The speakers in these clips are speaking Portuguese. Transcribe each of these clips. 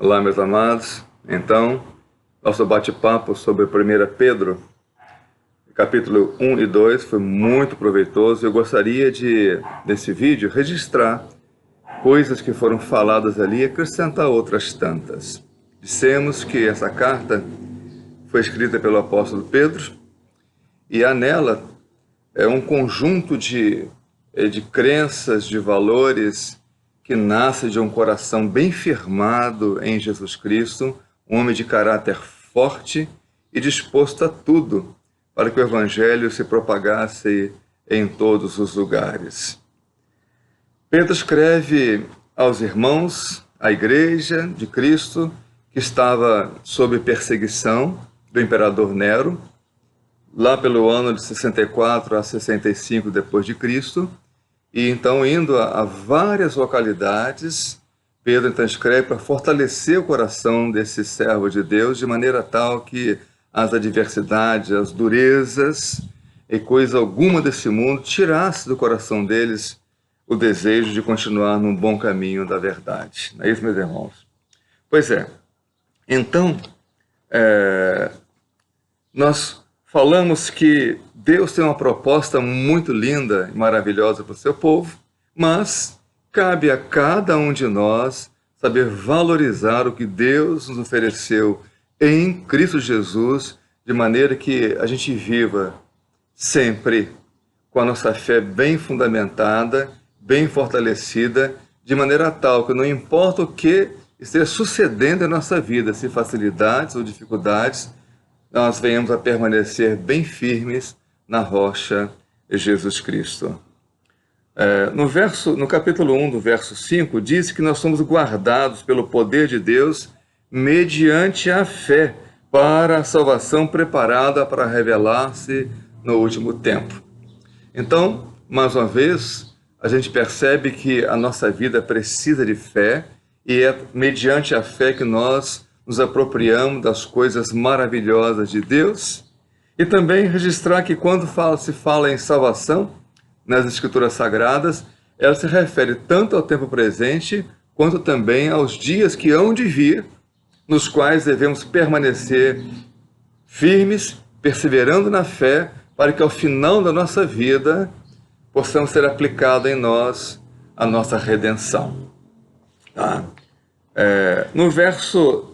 Olá, meus amados. Então, nosso bate-papo sobre 1 Pedro, capítulo 1 e 2, foi muito proveitoso. Eu gostaria nesse vídeo, registrar coisas que foram faladas ali e acrescentar outras tantas. Dissemos que essa carta foi escrita pelo apóstolo Pedro e há nela um conjunto de crenças, de valores que nasce de um coração bem firmado em Jesus Cristo, um homem de caráter forte e disposto a tudo para que o Evangelho se propagasse em todos os lugares. Pedro escreve aos irmãos, à igreja de Cristo, que estava sob perseguição do imperador Nero, lá pelo ano de 64 a 65 depois de Cristo. E então, indo a várias localidades, Pedro então escreve para fortalecer o coração desse servo de Deus, de maneira tal que as adversidades, as durezas e coisa alguma desse mundo tirasse do coração deles o desejo de continuar num bom caminho da verdade. Não é isso, meus irmãos? Pois é. Então, nós falamos que Deus tem uma proposta muito linda e maravilhosa para o seu povo, mas cabe a cada um de nós saber valorizar o que Deus nos ofereceu em Cristo Jesus, de maneira que a gente viva sempre com a nossa fé bem fundamentada, bem fortalecida, de maneira tal que não importa o que esteja sucedendo em nossa vida, se facilidades ou dificuldades, nós venhamos a permanecer bem firmes na rocha Jesus Cristo. No capítulo 1 do verso 5, diz que nós somos guardados pelo poder de Deus mediante a fé para a salvação preparada para revelar-se no último tempo. Então, mais uma vez, a gente percebe que a nossa vida precisa de fé e é mediante a fé que nós nos apropriamos das coisas maravilhosas de Deus. E também registrar que quando se fala em salvação, nas Escrituras Sagradas, ela se refere tanto ao tempo presente, quanto também aos dias que hão de vir, nos quais devemos permanecer firmes, perseverando na fé, para que ao final da nossa vida possamos ter aplicado em nós a nossa redenção. Tá? No verso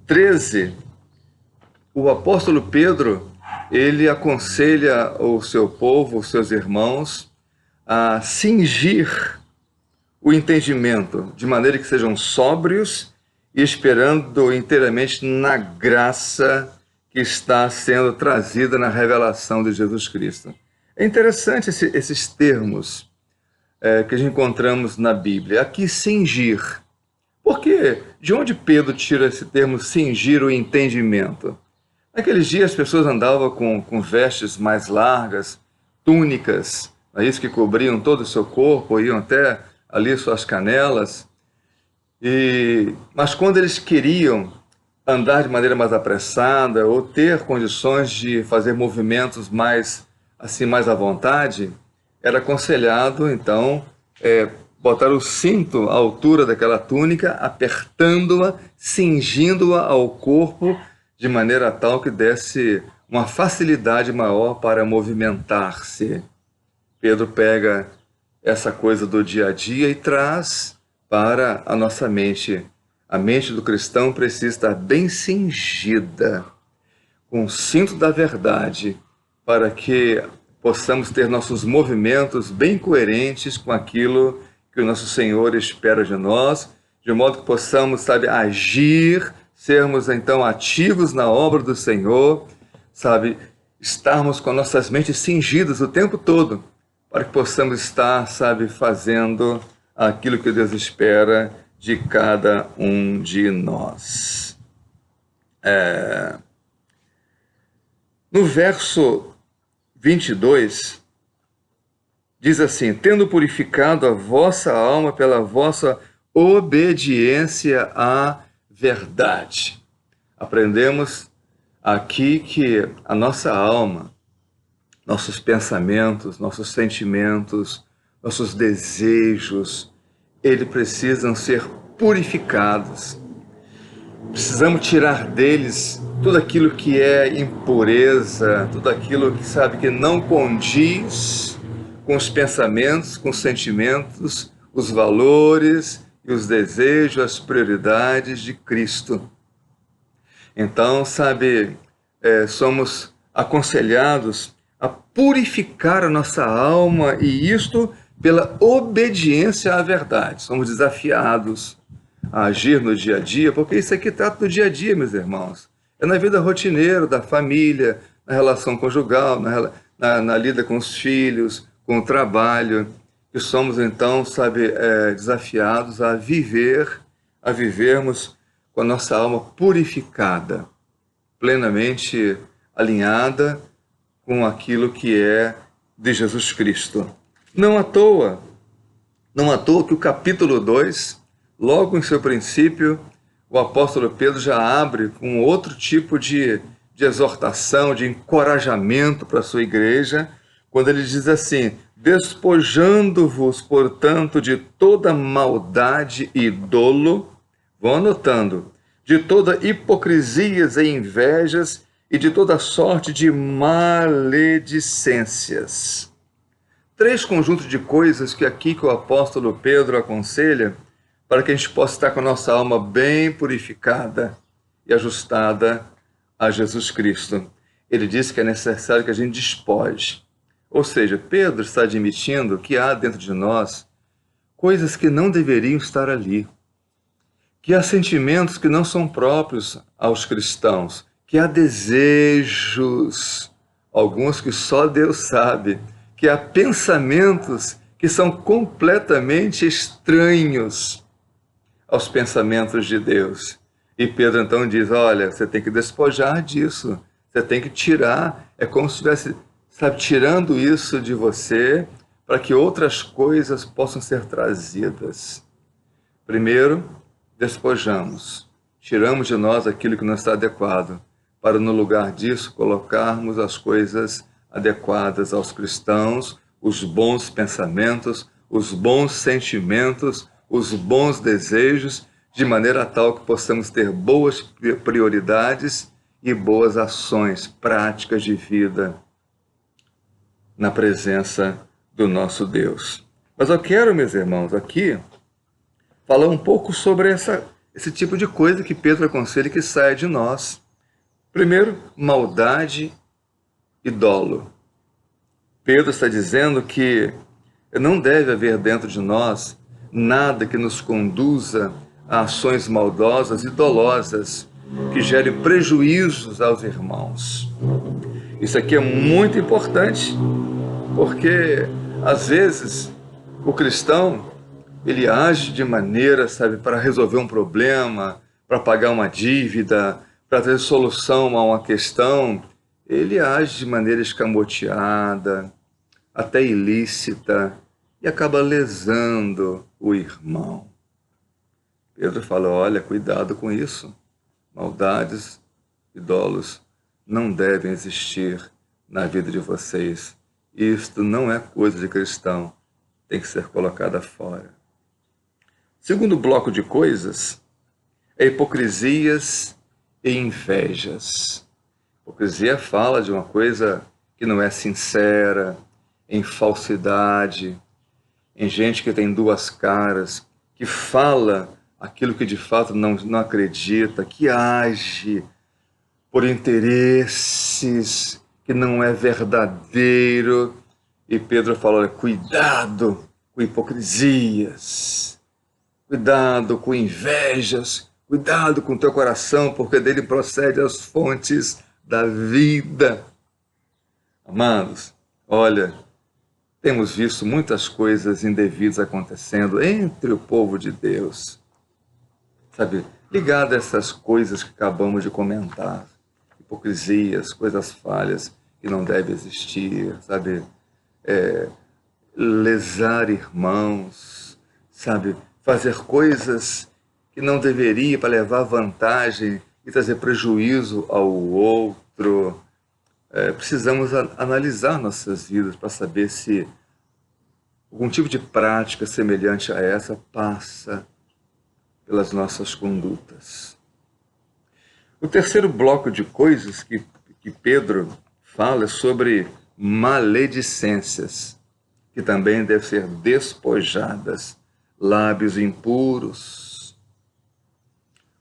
13, o apóstolo Pedro, ele aconselha o seu povo, os seus irmãos, a cingir o entendimento, de maneira que sejam sóbrios e esperando inteiramente na graça que está sendo trazida na revelação de Jesus Cristo. É interessante esses termos que a gente encontramos na Bíblia. Aqui, cingir. Por quê? De onde Pedro tira esse termo cingir o entendimento? Naqueles dias as pessoas andavam com vestes mais largas, túnicas, é isso, que cobriam todo o seu corpo, iam até ali suas canelas. Mas quando eles queriam andar de maneira mais apressada ou ter condições de fazer movimentos mais à vontade, era aconselhado, então, botar o cinto à altura daquela túnica, apertando-a, cingindo-a ao corpo, de maneira tal que desse uma facilidade maior para movimentar-se. Pedro pega essa coisa do dia a dia e traz para a nossa mente. A mente do cristão precisa estar bem cingida, com o cinto da verdade, para que possamos ter nossos movimentos bem coerentes com aquilo que o nosso Senhor espera de nós, de modo que possamos, agir, sermos então ativos na obra do Senhor, estarmos com nossas mentes cingidas o tempo todo, para que possamos estar, fazendo aquilo que Deus espera de cada um de nós. No verso 22, diz assim: tendo purificado a vossa alma pela vossa obediência à verdade. Aprendemos aqui que a nossa alma, nossos pensamentos, nossos sentimentos, nossos desejos, eles precisam ser purificados. Precisamos tirar deles tudo aquilo que é impureza, tudo aquilo que sabe que não condiz com os pensamentos, com os sentimentos, os valores e os desejos, as prioridades de Cristo. Então, sabe, somos aconselhados a purificar a nossa alma, e isto pela obediência à verdade. Somos desafiados a agir no dia a dia, porque isso aqui trata do dia a dia, meus irmãos. É na vida rotineira, da família, na relação conjugal, na lida com os filhos, com o trabalho, que somos então, sabe, desafiados a vivermos com a nossa alma purificada, plenamente alinhada com aquilo que é de Jesus Cristo. Não à toa que o capítulo 2, logo em seu princípio, o apóstolo Pedro já abre com outro tipo de exortação, de encorajamento para a sua igreja, quando ele diz assim: despojando-vos, portanto, de toda maldade e dolo, vão anotando, de toda hipocrisias e invejas e de toda sorte de maledicências. 3 conjuntos de coisas que o apóstolo Pedro aconselha para que a gente possa estar com a nossa alma bem purificada e ajustada a Jesus Cristo. Ele diz que é necessário que a gente despoje. Ou seja, Pedro está admitindo que há dentro de nós coisas que não deveriam estar ali, que há sentimentos que não são próprios aos cristãos, que há desejos, alguns que só Deus sabe, que há pensamentos que são completamente estranhos aos pensamentos de Deus. E Pedro então diz: olha, você tem que despojar disso, você tem que tirar, é como se estivesse, sabe, tirando isso de você para que outras coisas possam ser trazidas. Primeiro, despojamos, tiramos de nós aquilo que não está adequado, para no lugar disso colocarmos as coisas adequadas aos cristãos, os bons pensamentos, os bons sentimentos, os bons desejos, de maneira tal que possamos ter boas prioridades e boas ações práticas de vida na presença do nosso Deus. Mas eu quero, meus irmãos, aqui falar um pouco sobre esse tipo de coisa que Pedro aconselha que saia de nós. Primeiro, maldade e dolo. Pedro está dizendo que não deve haver dentro de nós nada que nos conduza a ações maldosas e dolosas que gerem prejuízos aos irmãos. Isso aqui é muito importante, porque às vezes o cristão ele age de maneira, sabe, para resolver um problema, para pagar uma dívida, para ter solução a uma questão. Ele age de maneira escamoteada, até ilícita, e acaba lesando o irmão. Pedro fala: olha, cuidado com isso. Maldades e dolos não devem existir na vida de vocês. Isto não é coisa de cristão, tem que ser colocada fora. Segundo bloco de coisas é hipocrisias e invejas. Hipocrisia fala de uma coisa que não é sincera, em falsidade, em gente que tem duas caras, que fala aquilo que de fato não acredita, que age por interesses que não é verdadeiro. E Pedro fala: olha, cuidado com hipocrisias, cuidado com invejas, cuidado com o teu coração, porque dele procede as fontes da vida. Amados, olha, temos visto muitas coisas indevidas acontecendo entre o povo de Deus, sabe, ligado a essas coisas que acabamos de comentar, hipocrisias, coisas falhas que não devem existir, sabe, lesar irmãos, sabe, fazer coisas que não deveria para levar vantagem e trazer prejuízo ao outro. Precisamos analisar nossas vidas para saber se algum tipo de prática semelhante a essa passa pelas nossas condutas. O terceiro bloco de coisas que Pedro fala é sobre maledicências, que também devem ser despojadas. Lábios impuros.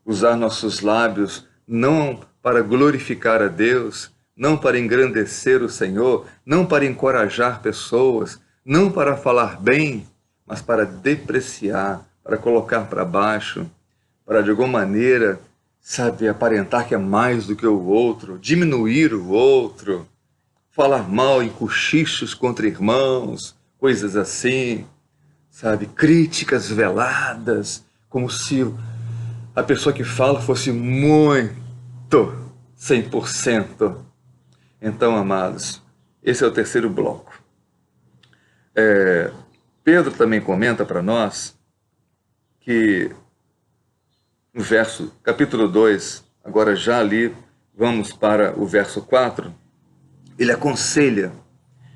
Usar nossos lábios não para glorificar a Deus, não para engrandecer o Senhor, não para encorajar pessoas, não para falar bem, mas para depreciar, para colocar para baixo, para de alguma maneira, sabe, aparentar que é mais do que o outro, diminuir o outro, falar mal em cochichos contra irmãos, coisas assim, sabe, críticas veladas, como se a pessoa que fala fosse muito 100%. Então, amados, esse é o terceiro bloco. Pedro também comenta para nós que no capítulo 2, agora já ali, vamos para o verso 4, ele aconselha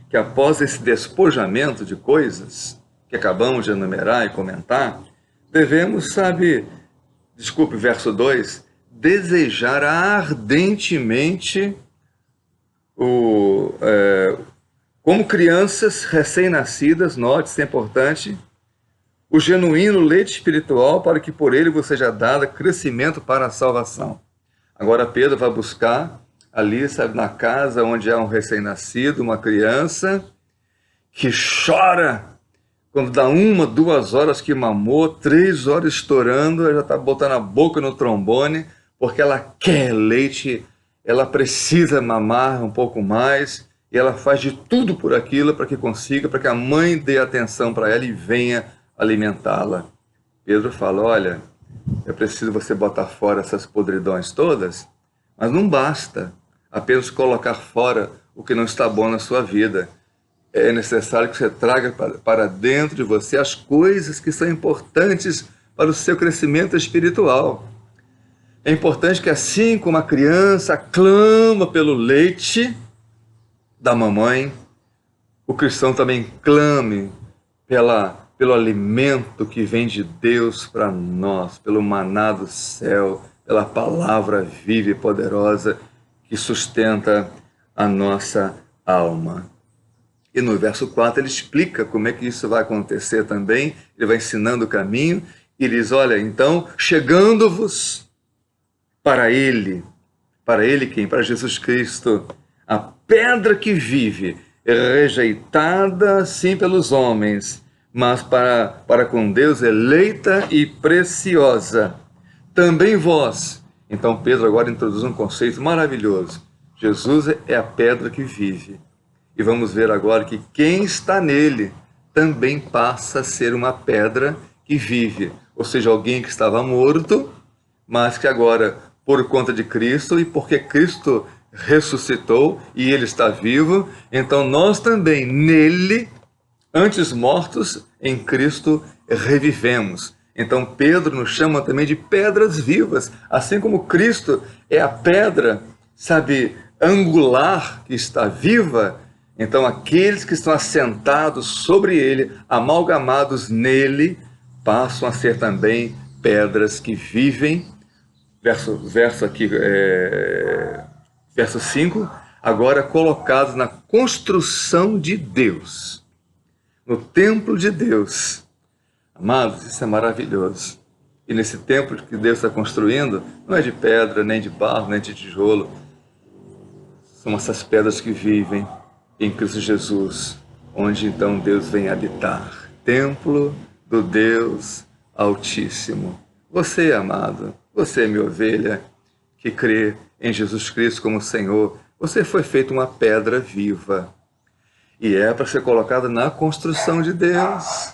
que após esse despojamento de coisas que acabamos de enumerar e comentar, devemos, verso 2, desejar ardentemente como crianças recém-nascidas, note, isso é importante, o genuíno leite espiritual para que por ele vos seja dado crescimento para a salvação. Agora Pedro vai buscar ali, na casa onde há um recém-nascido, uma criança que chora quando dá 1, 2 horas que mamou, 3 horas estourando, ela já está botando a boca no trombone, porque ela quer leite, ela precisa mamar um pouco mais, e ela faz de tudo por aquilo para que consiga, para que a mãe dê atenção para ela e venha alimentá-la. Pedro fala, olha, é preciso você botar fora essas podridões todas, mas não basta apenas colocar fora o que não está bom na sua vida. É necessário que você traga para dentro de você as coisas que são importantes para o seu crescimento espiritual. É importante que assim como a criança clama pelo leite da mamãe, o cristão também clame pelo alimento que vem de Deus para nós, pelo maná do céu, pela palavra viva e poderosa que sustenta a nossa alma. E no verso 4 ele explica como é que isso vai acontecer também, ele vai ensinando o caminho, e diz, olha, então, chegando-vos para ele quem? Para Jesus Cristo, a pedra que vive, rejeitada sim pelos homens, mas para com Deus eleita e preciosa. Também vós. Então Pedro agora introduz um conceito maravilhoso. Jesus é a pedra que vive. E vamos ver agora que quem está nele também passa a ser uma pedra que vive. Ou seja, alguém que estava morto, mas que agora, por conta de Cristo e porque Cristo ressuscitou e ele está vivo, então nós também nele, antes mortos, em Cristo revivemos. Então Pedro nos chama também de pedras vivas, assim como Cristo é a pedra, angular que está viva. Então aqueles que estão assentados sobre ele, amalgamados nele, passam a ser também pedras que vivem. Verso 5, agora colocados na construção de Deus, no templo de Deus. Amados, isso é maravilhoso. E nesse templo que Deus está construindo, não é de pedra, nem de barro, nem de tijolo. São essas pedras que vivem em Cristo Jesus, onde então Deus vem habitar. Templo do Deus Altíssimo. Você, amado, você, minha ovelha, que crê em Jesus Cristo como Senhor, você foi feito uma pedra viva. E é para ser colocada na construção de Deus.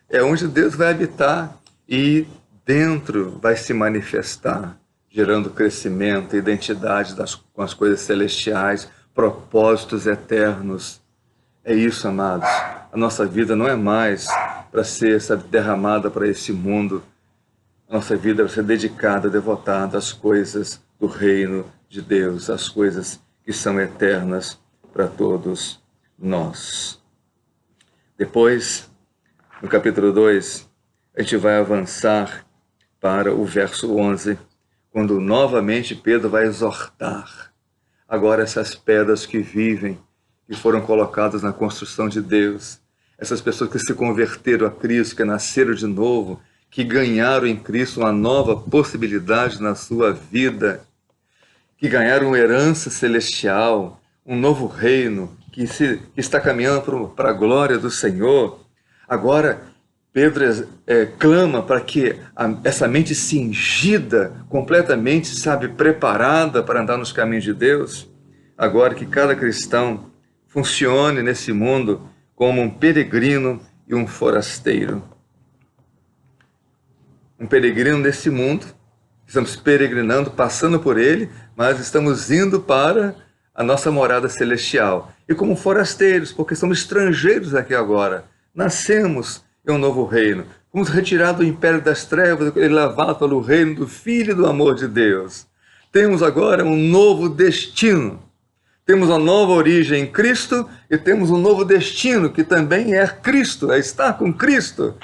É onde Deus vai habitar e dentro vai se manifestar, gerando crescimento, identidade com as coisas celestiais, propósitos eternos. É isso, amados. A nossa vida não é mais para ser derramada para esse mundo. A nossa vida é para ser dedicada, devotada às coisas do reino de Deus, às coisas que são eternas para todos nós. Depois, no capítulo 2, a gente vai avançar para o verso 11, quando novamente Pedro vai exortar agora essas pedras que vivem, que foram colocadas na construção de Deus, essas pessoas que se converteram a Cristo, que nasceram de novo, que ganharam em Cristo uma nova possibilidade na sua vida, que ganharam uma herança celestial, um novo reino, que está caminhando para a glória do Senhor. Agora, Pedro clama para que essa mente cingida, completamente, sabe, preparada para andar nos caminhos de Deus, agora que cada cristão funcione nesse mundo como um peregrino e um forasteiro. Um peregrino nesse mundo, estamos peregrinando, passando por ele, mas estamos indo para a nossa morada celestial. E como forasteiros, porque somos estrangeiros aqui agora, nascemos em um novo reino, fomos retirados do império das trevas e lavados pelo reino do Filho e do amor de Deus. Temos agora um novo destino. Temos uma nova origem em Cristo e temos um novo destino, que também é Cristo, é estar com Cristo.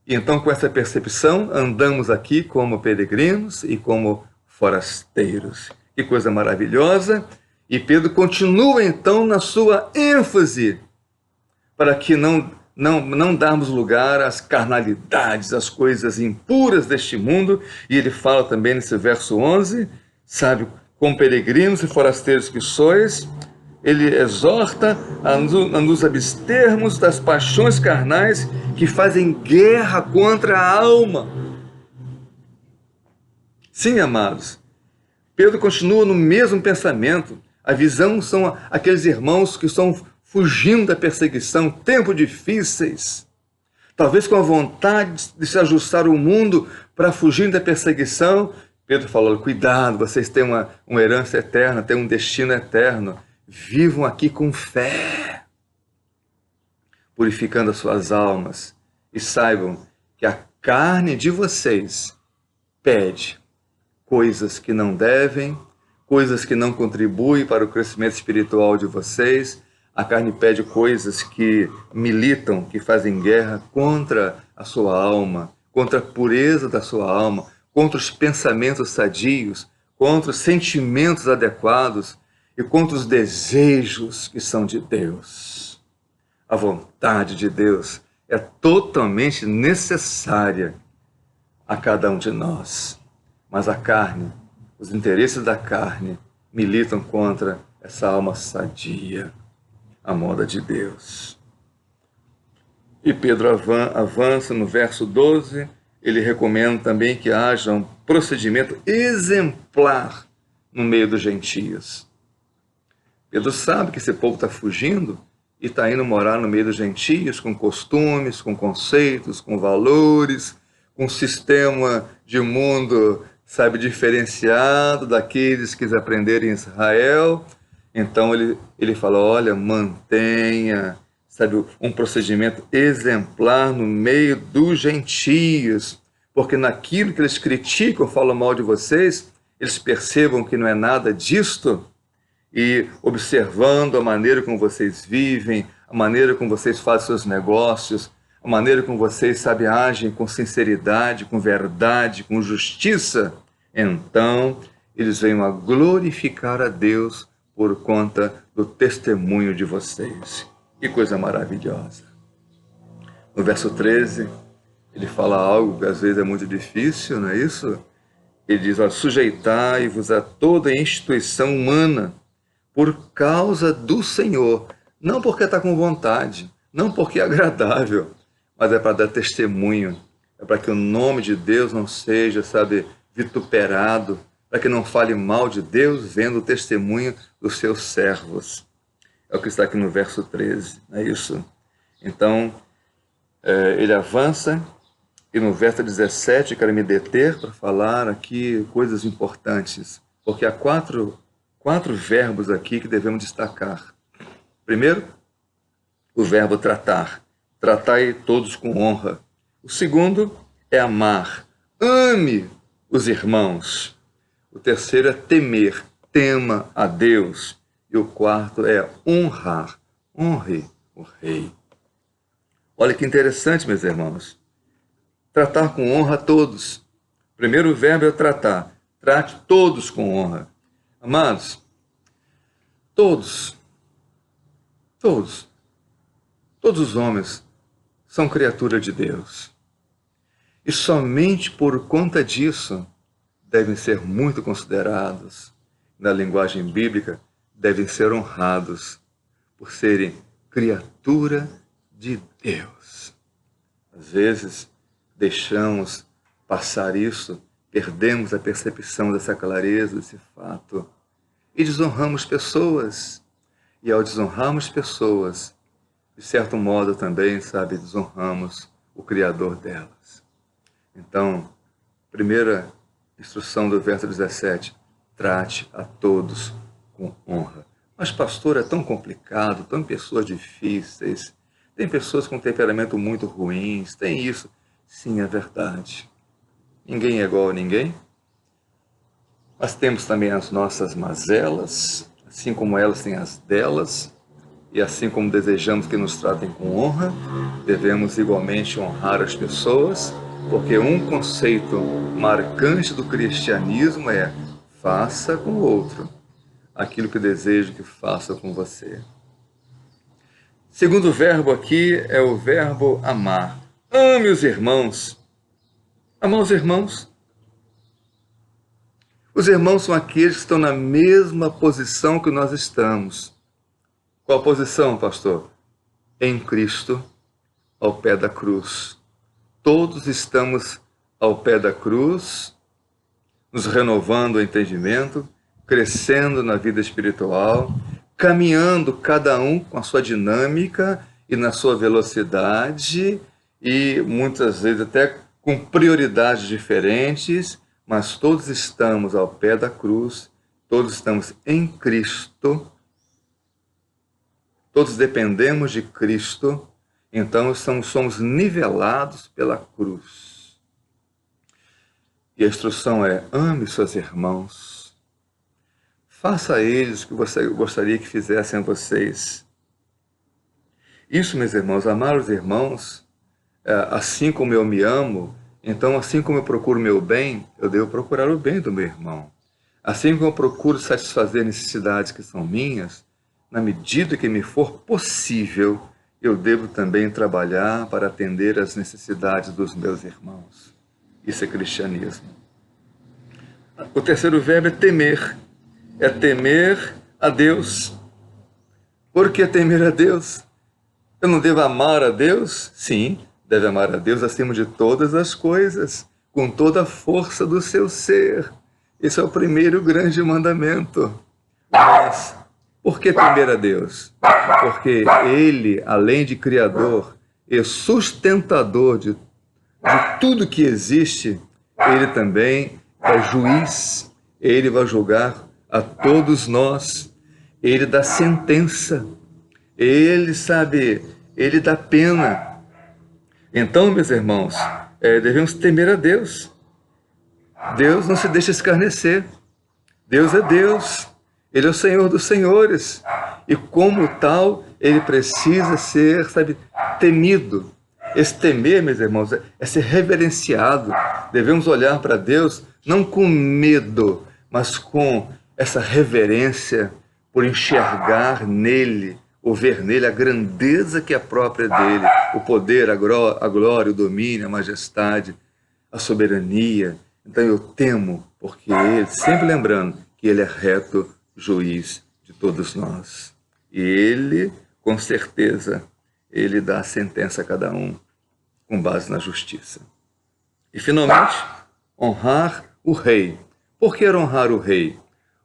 E então, com essa percepção, andamos aqui como peregrinos e como forasteiros. Que coisa maravilhosa! E Pedro continua, então, na sua ênfase, para que não darmos lugar às carnalidades, às coisas impuras deste mundo. E ele fala também nesse verso 11, sabe, como peregrinos e forasteiros que sois, ele exorta a nos abstermos das paixões carnais que fazem guerra contra a alma. Sim, amados, Pedro continua no mesmo pensamento. A visão são aqueles irmãos que estão fugindo da perseguição, tempos difíceis, talvez com a vontade de se ajustar ao mundo para fugir da perseguição. Pedro falou, cuidado, vocês têm uma herança eterna, têm um destino eterno. Vivam aqui com fé, purificando as suas almas, e saibam que a carne de vocês pede coisas que não devem, coisas que não contribuem para o crescimento espiritual de vocês. A carne pede coisas que militam, que fazem guerra contra a sua alma, contra a pureza da sua alma, contra os pensamentos sadios, contra os sentimentos adequados e contra os desejos que são de Deus. A vontade de Deus é totalmente necessária a cada um de nós. Mas a carne, os interesses da carne, militam contra essa alma sadia, a moda de Deus. E Pedro avança no verso 12, ele recomenda também que haja um procedimento exemplar no meio dos gentios. Pedro sabe que esse povo está fugindo e está indo morar no meio dos gentios, com costumes, com conceitos, com valores, com um sistema de mundo, sabe, diferenciado daqueles que aprenderam em Israel. Então ele fala, olha, mantenha, sabe, um procedimento exemplar no meio dos gentios, porque naquilo que eles criticam, falam mal de vocês, eles percebam que não é nada disto, e observando a maneira como vocês vivem, a maneira como vocês fazem seus negócios, a maneira como vocês, sabe, agem com sinceridade, com verdade, com justiça, então eles venham a glorificar a Deus por conta do testemunho de vocês. Que coisa maravilhosa. No verso 13, ele fala algo que às vezes é muito difícil, não é isso? Ele diz, sujeitai-vos a toda instituição humana por causa do Senhor, não porque está com vontade, não porque é agradável, mas é para dar testemunho, é para que o nome de Deus não seja, sabe, vituperado, para que não fale mal de Deus vendo o testemunho dos seus servos. É o que está aqui no verso 13, não é isso? Então, ele avança, e no verso 17, quero me deter para falar aqui coisas importantes, porque há quatro verbos aqui que devemos destacar. Primeiro, o verbo tratar. Tratai todos com honra. O segundo é amar. Ame os irmãos. O terceiro é temer. Tema a Deus. E o quarto é honrar. Honre o rei. Olha que interessante, meus irmãos. Tratar com honra a todos. Primeiro verbo é tratar. Trate todos com honra. Amados, todos os homens são criatura de Deus. E somente por conta disso devem ser muito considerados, na linguagem bíblica, devem ser honrados por serem criatura de Deus. Às vezes deixamos passar isso, perdemos a percepção dessa clareza, desse fato, e desonramos pessoas. E ao desonrarmos pessoas, de certo modo também, desonramos o Criador delas. Então, primeira instrução do verso 17, trate a todos com honra. Mas, pastor, é tão complicado, tão pessoas difíceis, tem pessoas com temperamento muito ruins, tem isso. Sim, é verdade. Ninguém é igual a ninguém. Mas temos também as nossas mazelas, assim como elas têm as delas, e assim como desejamos que nos tratem com honra, devemos igualmente honrar as pessoas, porque um conceito marcante do cristianismo é: faça com o outro aquilo que desejo que faça com você. Segundo verbo aqui é o verbo amar. Ame os irmãos. Amar os irmãos. Os irmãos são aqueles que estão na mesma posição que nós estamos. Qual posição, pastor? Em Cristo, ao pé da cruz. Todos estamos ao pé da cruz, nos renovando o entendimento, crescendo na vida espiritual, caminhando cada um com a sua dinâmica e na sua velocidade, e muitas vezes até com prioridades diferentes, mas todos estamos ao pé da cruz, todos estamos em Cristo, todos dependemos de Cristo, então somos nivelados pela cruz. E a instrução é: ame seus irmãos. Faça a eles o que você gostaria que fizessem a vocês. Isso, meus irmãos, amar os irmãos, assim como eu me amo, então assim como eu procuro o meu bem, eu devo procurar o bem do meu irmão. Assim como eu procuro satisfazer necessidades que são minhas, na medida que me for possível, eu devo também trabalhar para atender às necessidades dos meus irmãos. Isso é cristianismo. O terceiro verbo é temer. É temer a Deus. Por que temer a Deus? Eu não devo amar a Deus? Sim, deve amar a Deus acima de todas as coisas, com toda a força do seu ser. Esse é o primeiro grande mandamento. Mas por que temer a Deus? Porque Ele, além de Criador e sustentador de tudo que existe, Ele também é juiz. Ele vai julgar a todos nós. Ele dá sentença. Ele Ele dá pena. Então, meus irmãos, devemos temer a Deus. Deus não se deixa escarnecer. Deus é Deus. Ele é o Senhor dos senhores. E como tal, Ele precisa ser, temido. Esse temer, meus irmãos, é ser reverenciado. Devemos olhar para Deus não com medo, mas com essa reverência por enxergar nele, ou ver nele a grandeza que é própria dele, o poder, a glória, o domínio, a majestade, a soberania. Então eu temo, porque ele, sempre lembrando que ele é reto juiz de todos nós. E ele, com certeza, ele dá a sentença a cada um, com base na justiça. E, finalmente, honrar o rei. Por que honrar o rei?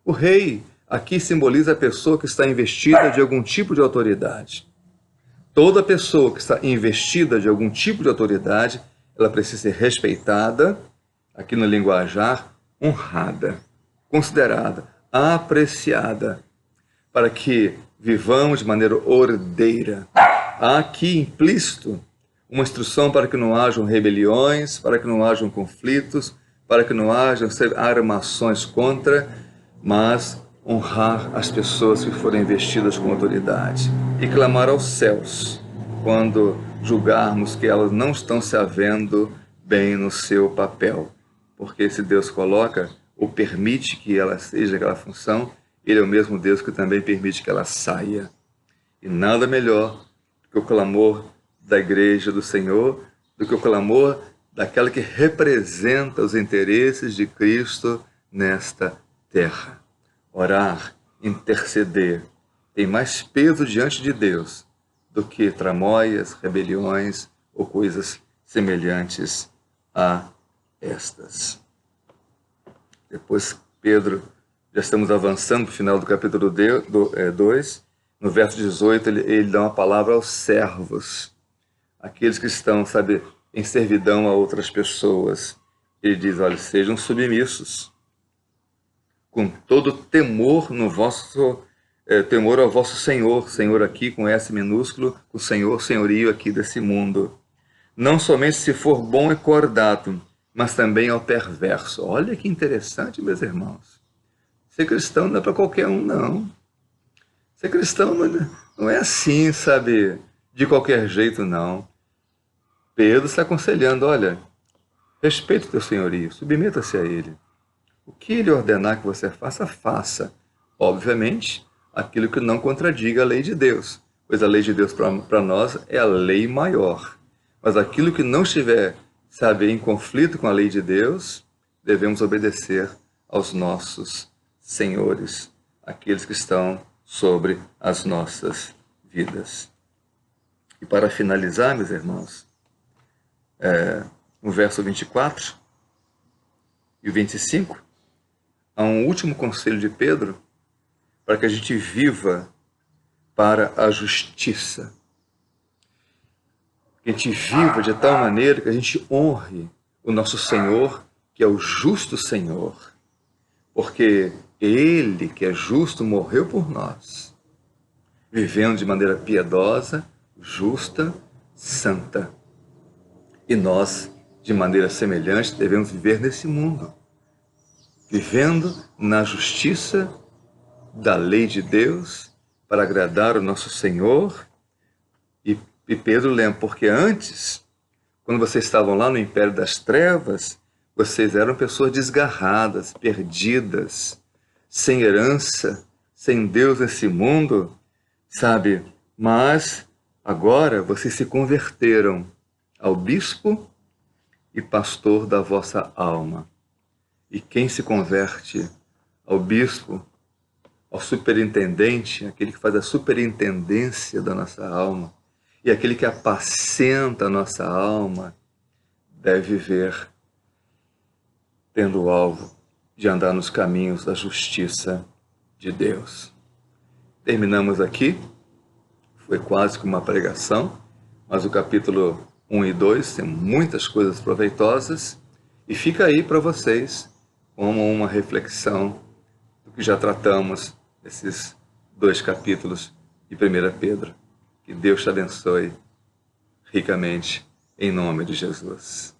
O rei aqui simboliza a pessoa que está investida de algum tipo de autoridade. Toda pessoa que está investida de algum tipo de autoridade, ela precisa ser respeitada, aqui no linguajar, honrada, considerada, apreciada, para que vivamos de maneira ordeira. Há aqui implícito uma instrução para que não hajam rebeliões, para que não hajam conflitos, para que não hajam armações contra, mas honrar as pessoas que forem investidas com autoridade e clamar aos céus quando julgarmos que elas não estão se havendo bem no seu papel, porque se Deus coloca ou permite que ela seja aquela função, Ele é o mesmo Deus que também permite que ela saia. E nada melhor do que o clamor da igreja do Senhor, do que o clamor daquela que representa os interesses de Cristo nesta terra. Orar, interceder, tem mais peso diante de Deus do que tramóias, rebeliões ou coisas semelhantes a estas. Depois, Pedro, já estamos avançando para o final do capítulo 2, no verso 18, ele dá uma palavra aos servos, aqueles que estão, sabe, em servidão a outras pessoas. Ele diz, olha, sejam submissos, com todo temor no vosso temor ao vosso Senhor, Senhor aqui com S minúsculo, o Senhor, senhorio aqui desse mundo. Não somente se for bom e cordato, mas também ao perverso. Olha que interessante, meus irmãos. Ser cristão não é para qualquer um, não. Ser cristão não é assim, sabe, de qualquer jeito, não. Pedro está aconselhando, olha, respeite o teu senhorio, submeta-se a ele. O que ele ordenar que você faça, faça. Obviamente, aquilo que não contradiga a lei de Deus, pois a lei de Deus para nós é a lei maior. Mas aquilo que não estiver, sabe, em conflito com a lei de Deus, devemos obedecer aos nossos senhores, aqueles que estão sobre as nossas vidas. E para finalizar, meus irmãos, no verso 24 e o 25, há um último conselho de Pedro para que a gente viva para a justiça. Que a gente viva de tal maneira que a gente honre o nosso Senhor, que é o justo Senhor. Porque Ele, que é justo, morreu por nós, vivendo de maneira piedosa, justa, santa. E nós, de maneira semelhante, devemos viver nesse mundo, vivendo na justiça da lei de Deus, para agradar o nosso Senhor. E Pedro lembra, porque antes, quando vocês estavam lá no império das trevas, vocês eram pessoas desgarradas, perdidas, sem herança, sem Deus nesse mundo, sabe? Mas agora vocês se converteram ao bispo e pastor da vossa alma. E quem se converte ao bispo, ao superintendente, aquele que faz a superintendência da nossa alma, e aquele que apacenta a nossa alma, deve viver tendo o alvo de andar nos caminhos da justiça de Deus. Terminamos aqui, foi quase que uma pregação, mas o capítulo 1 e 2 tem muitas coisas proveitosas, e fica aí para vocês como uma reflexão do que já tratamos nesses 2 capítulos de 1 Pedro. Que Deus te abençoe ricamente, em nome de Jesus.